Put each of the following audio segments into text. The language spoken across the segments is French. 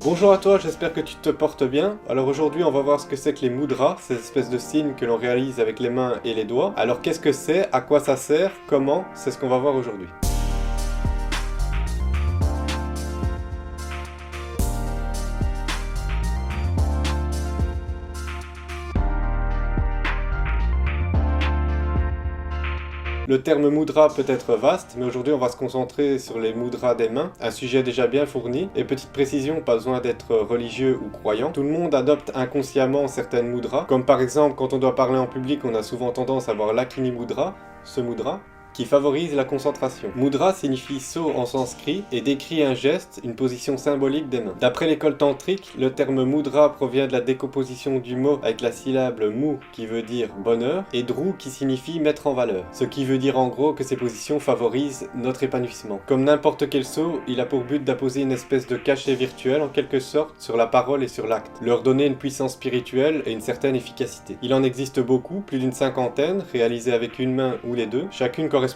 Bonjour à toi, j'espère que tu te portes bien. Alors aujourd'hui on va voir ce que c'est que les mudras, ces espèces de signes que l'on réalise avec les mains et les doigts. Alors qu'est-ce que c'est, à quoi ça sert, comment, c'est ce qu'on va voir aujourd'hui. Le terme mudra peut être vaste, mais aujourd'hui on va se concentrer sur les mudras des mains, un sujet déjà bien fourni. Et petite précision, pas besoin d'être religieux ou croyant. Tout le monde adopte inconsciemment certaines mudras, comme par exemple quand on doit parler en public, on a souvent tendance à voir l'Akini Mudra, ce mudra, qui favorise la concentration. Mudra signifie saut en sanskrit et décrit un geste, une position symbolique des mains. D'après l'école tantrique, le terme mudra provient de la décomposition du mot avec la syllabe mu qui veut dire bonheur et dru qui signifie mettre en valeur. Ce qui veut dire en gros que ces positions favorisent notre épanouissement. Comme n'importe quel saut, il a pour but d'apposer une espèce de cachet virtuel en quelque sorte sur la parole et sur l'acte, leur donner une puissance spirituelle et une certaine efficacité. Il en existe beaucoup, plus d'une cinquantaine, réalisées avec une main ou les deux, chacune correspondant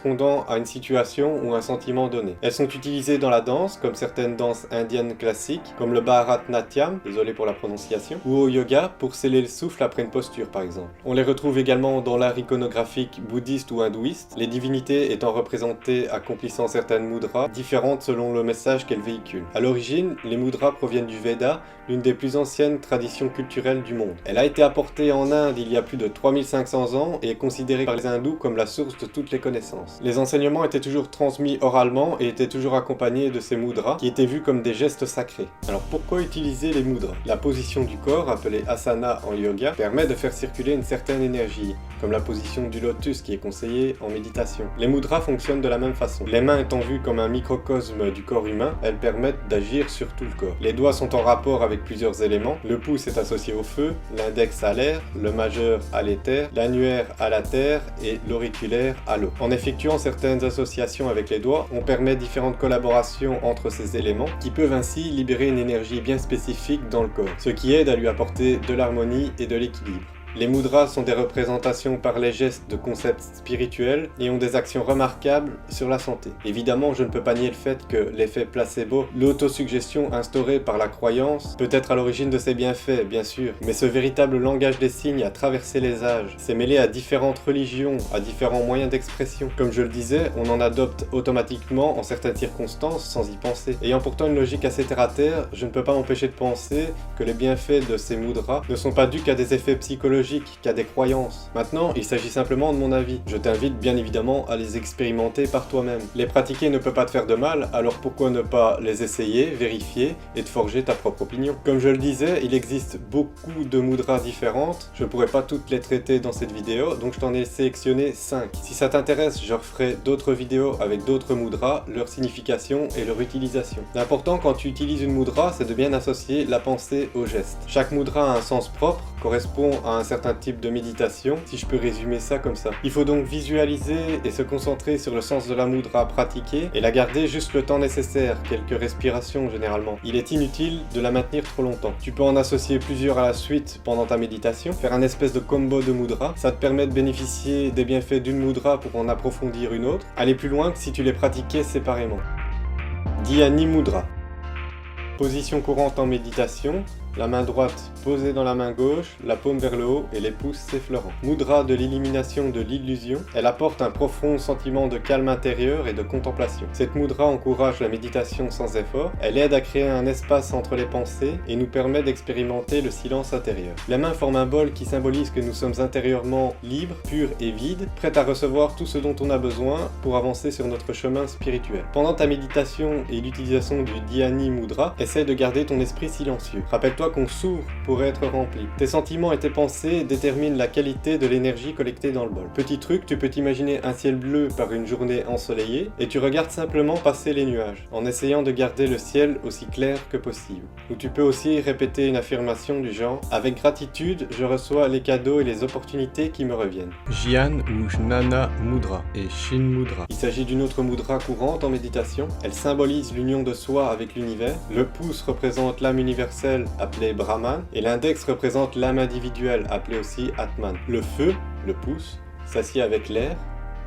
à une situation ou un sentiment donné. Elles sont utilisées dans la danse, comme certaines danses indiennes classiques, comme le Bharatnatyam, désolé pour la prononciation, ou au yoga, pour sceller le souffle après une posture par exemple. On les retrouve également dans l'art iconographique bouddhiste ou hindouiste, les divinités étant représentées accomplissant certaines mudras, différentes selon le message qu'elles véhiculent. À l'origine, les mudras proviennent du Veda, l'une des plus anciennes traditions culturelles du monde. Elle a été apportée en Inde il y a plus de 3500 ans et est considérée par les hindous comme la source de toutes les connaissances. Les enseignements étaient toujours transmis oralement et étaient toujours accompagnés de ces mudras qui étaient vus comme des gestes sacrés. Alors pourquoi utiliser les mudras? La position du corps, appelée asana en yoga, permet de faire circuler une certaine énergie, comme la position du lotus qui est conseillée en méditation. Les mudras fonctionnent de la même façon. Les mains étant vues comme un microcosme du corps humain, elles permettent d'agir sur tout le corps. Les doigts sont en rapport avec plusieurs éléments. Le pouce est associé au feu, l'index à l'air, le majeur à l'éther, l'annulaire à la terre et l'auriculaire à l'eau. En effectuant certaines associations avec les doigts, on permet différentes collaborations entre ces éléments qui peuvent ainsi libérer une énergie bien spécifique dans le corps, ce qui aide à lui apporter de l'harmonie et de l'équilibre. Les mudras sont des représentations par les gestes de concepts spirituels et ont des actions remarquables sur la santé. Évidemment, je ne peux pas nier le fait que l'effet placebo, l'autosuggestion instaurée par la croyance, peut être à l'origine de ces bienfaits, bien sûr, mais ce véritable langage des signes a traversé les âges, s'est mêlé à différentes religions, à différents moyens d'expression. Comme je le disais, on en adopte automatiquement en certaines circonstances sans y penser. Ayant pourtant une logique assez terre-à-terre, je ne peux pas m'empêcher de penser que les bienfaits de ces mudras ne sont pas dus qu'à des effets psychologiques, qu'à des croyances. Maintenant, il s'agit simplement de mon avis. Je t'invite bien évidemment à les expérimenter par toi-même. Les pratiquer ne peut pas te faire de mal, alors pourquoi ne pas les essayer, vérifier et te forger ta propre opinion. Comme je le disais, il existe beaucoup de mudras différentes. Je ne pourrais pas toutes les traiter dans cette vidéo, donc je t'en ai sélectionné 5. Si ça t'intéresse, je referai d'autres vidéos avec d'autres mudras, leur signification et leur utilisation. L'important quand tu utilises une mudra, c'est de bien associer la pensée au geste. Chaque mudra a un sens propre, correspond à un certain type de méditation, si je peux résumer ça comme ça. Il faut donc visualiser et se concentrer sur le sens de la mudra pratiquée et la garder juste le temps nécessaire, quelques respirations généralement. Il est inutile de la maintenir trop longtemps. Tu peux en associer plusieurs à la suite pendant ta méditation, faire un espèce de combo de mudra. Ça te permet de bénéficier des bienfaits d'une mudra pour en approfondir une autre. Aller plus loin que si tu les pratiquais séparément. Dhyani Mudra. Position courante en méditation. La main droite posée dans la main gauche, la paume vers le haut et les pouces s'effleurant. Mudra de l'élimination de l'illusion, elle apporte un profond sentiment de calme intérieur et de contemplation. Cette mudra encourage la méditation sans effort, elle aide à créer un espace entre les pensées et nous permet d'expérimenter le silence intérieur. Les mains forment un bol qui symbolise que nous sommes intérieurement libres, purs et vides, prêts à recevoir tout ce dont on a besoin pour avancer sur notre chemin spirituel. Pendant ta méditation et l'utilisation du Dhyani Mudra, essaie de garder ton esprit silencieux. Rappelle-toi qu'on s'ouvre pour être rempli. Tes sentiments et tes pensées déterminent la qualité de l'énergie collectée dans le bol. Petit truc, tu peux t'imaginer un ciel bleu par une journée ensoleillée et tu regardes simplement passer les nuages, en essayant de garder le ciel aussi clair que possible. Ou tu peux aussi répéter une affirmation du genre « Avec gratitude, je reçois les cadeaux et les opportunités qui me reviennent ». Jnana ou Jnana Mudra et Shin Mudra. Il s'agit d'une autre mudra courante en méditation. Elle symbolise l'union de soi avec l'univers. Le pouce représente l'âme universelle appelée Brahman, et l'index représente l'âme individuelle, appelée aussi Atman. Le feu, le pouce, s'assied avec l'air,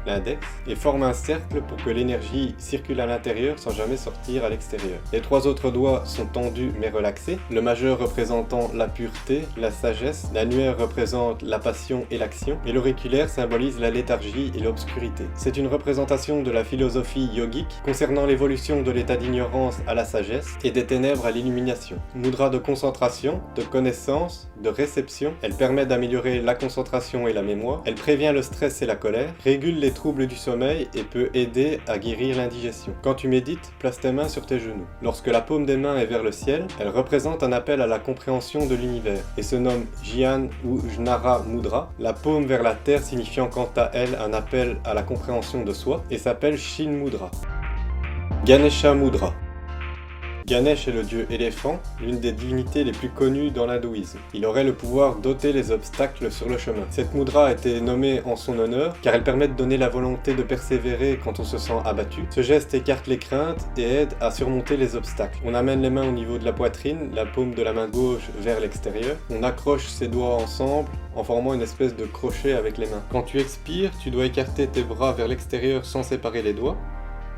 l'index, et forme un cercle pour que l'énergie circule à l'intérieur sans jamais sortir à l'extérieur. Les 3 autres doigts sont tendus mais relaxés, le majeur représentant la pureté, la sagesse, l'annulaire représente la passion et l'action, et l'auriculaire symbolise la léthargie et l'obscurité. C'est une représentation de la philosophie yogique concernant l'évolution de l'état d'ignorance à la sagesse et des ténèbres à l'illumination. Mudra de concentration, de connaissance, de réception, elle permet d'améliorer la concentration et la mémoire, elle prévient le stress et la colère, régule les troubles du sommeil et peut aider à guérir l'indigestion. Quand tu médites, place tes mains sur tes genoux. Lorsque la paume des mains est vers le ciel, elle représente un appel à la compréhension de l'univers et se nomme Jnana ou Jnara Mudra, la paume vers la terre signifiant quant à elle un appel à la compréhension de soi et s'appelle Shin Mudra. Ganesha Mudra. Ganesh est le dieu éléphant, l'une des divinités les plus connues dans l'hindouisme. Il aurait le pouvoir d'ôter les obstacles sur le chemin. Cette mudra a été nommée en son honneur car elle permet de donner la volonté de persévérer quand on se sent abattu. Ce geste écarte les craintes et aide à surmonter les obstacles. On amène les mains au niveau de la poitrine, la paume de la main gauche vers l'extérieur. On accroche ses doigts ensemble en formant une espèce de crochet avec les mains. Quand tu expires, tu dois écarter tes bras vers l'extérieur sans séparer les doigts.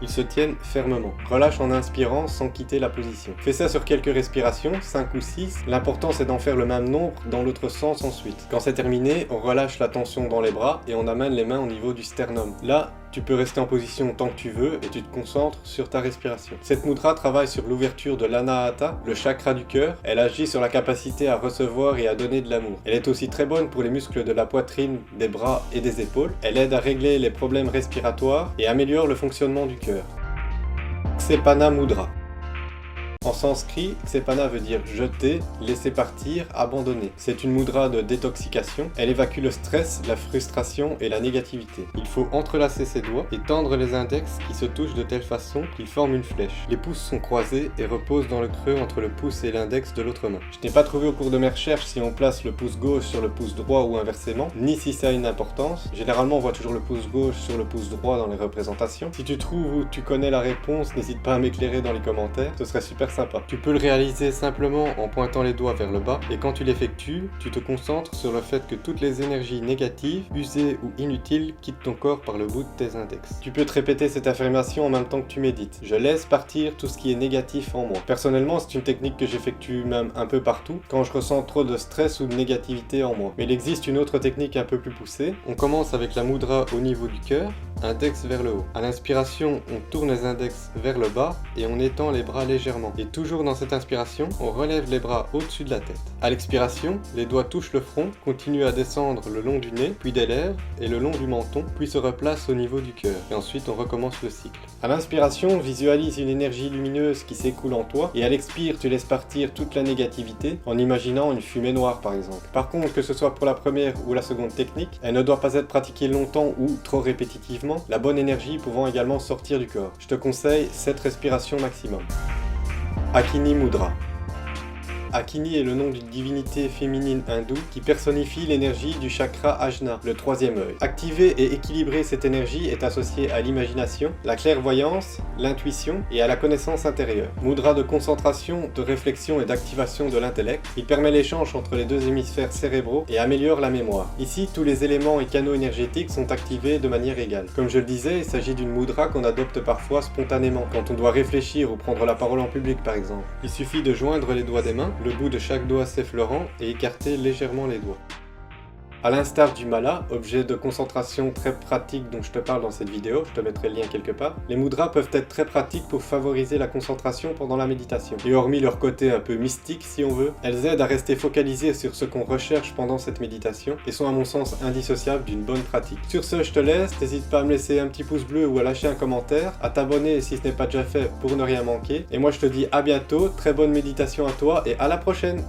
Ils se tiennent fermement. Relâche en inspirant sans quitter la position. Fais ça sur quelques respirations, 5 ou 6. L'important c'est d'en faire le même nombre dans l'autre sens ensuite. Quand c'est terminé, on relâche la tension dans les bras et on amène les mains au niveau du sternum. Là, tu peux rester en position tant que tu veux et tu te concentres sur ta respiration. Cette mudra travaille sur l'ouverture de l'anahata, le chakra du cœur. Elle agit sur la capacité à recevoir et à donner de l'amour. Elle est aussi très bonne pour les muscles de la poitrine, des bras et des épaules. Elle aide à régler les problèmes respiratoires et améliore le fonctionnement du cœur. Ksepana Mudra. En sanskrit, Ksepana veut dire jeter, laisser partir, abandonner. C'est une mudra de détoxication. Elle évacue le stress, la frustration et la négativité. Il faut entrelacer ses doigts et tendre les index qui se touchent de telle façon qu'ils forment une flèche. Les pouces sont croisés et reposent dans le creux entre le pouce et l'index de l'autre main. Je n'ai pas trouvé au cours de mes recherches si on place le pouce gauche sur le pouce droit ou inversement, ni si ça a une importance. Généralement, on voit toujours le pouce gauche sur le pouce droit dans les représentations. Si tu trouves ou tu connais la réponse, n'hésite pas à m'éclairer dans les commentaires, ce serait super sympa. Tu peux le réaliser simplement en pointant les doigts vers le bas et quand tu l'effectues, tu te concentres sur le fait que toutes les énergies négatives, usées ou inutiles quittent ton corps par le bout de tes index. Tu peux te répéter cette affirmation en même temps que tu médites. Je laisse partir tout ce qui est négatif en moi. Personnellement, c'est une technique que j'effectue même un peu partout quand je ressens trop de stress ou de négativité en moi. Mais il existe une autre technique un peu plus poussée. On commence avec la mudra au niveau du cœur, index vers le haut. À l'inspiration, on tourne les index vers le bas et on étend les bras légèrement. Et toujours dans cette inspiration, on relève les bras au-dessus de la tête. À l'expiration, les doigts touchent le front, continuent à descendre le long du nez, puis des lèvres et le long du menton, puis se replacent au niveau du cœur. Et ensuite, on recommence le cycle. À l'inspiration, visualise une énergie lumineuse qui s'écoule en toi et à l'expire, tu laisses partir toute la négativité en imaginant une fumée noire par exemple. Par contre, que ce soit pour la première ou la seconde technique, elle ne doit pas être pratiquée longtemps ou trop répétitivement, la bonne énergie pouvant également sortir du corps. Je te conseille 7 respirations maximum. Akini Mudra. Akini est le nom d'une divinité féminine hindoue qui personnifie l'énergie du chakra Ajna, le 3e œil. Activer et équilibrer cette énergie est associé à l'imagination, la clairvoyance, l'intuition et à la connaissance intérieure. Mudra de concentration, de réflexion et d'activation de l'intellect. Il permet l'échange entre les 2 hémisphères cérébraux et améliore la mémoire. Ici, tous les éléments et canaux énergétiques sont activés de manière égale. Comme je le disais, il s'agit d'une mudra qu'on adopte parfois spontanément, quand on doit réfléchir ou prendre la parole en public par exemple. Il suffit de joindre les doigts des mains, le bout de chaque doigt s'effleurant et écarter légèrement les doigts. A l'instar du mala, objet de concentration très pratique dont je te parle dans cette vidéo, je te mettrai le lien quelque part, les mudras peuvent être très pratiques pour favoriser la concentration pendant la méditation. Et hormis leur côté un peu mystique si on veut, elles aident à rester focalisées sur ce qu'on recherche pendant cette méditation et sont à mon sens indissociables d'une bonne pratique. Sur ce, je te laisse, n'hésite pas à me laisser un petit pouce bleu ou à lâcher un commentaire, à t'abonner si ce n'est pas déjà fait pour ne rien manquer. Et moi je te dis à bientôt, très bonne méditation à toi et à la prochaine!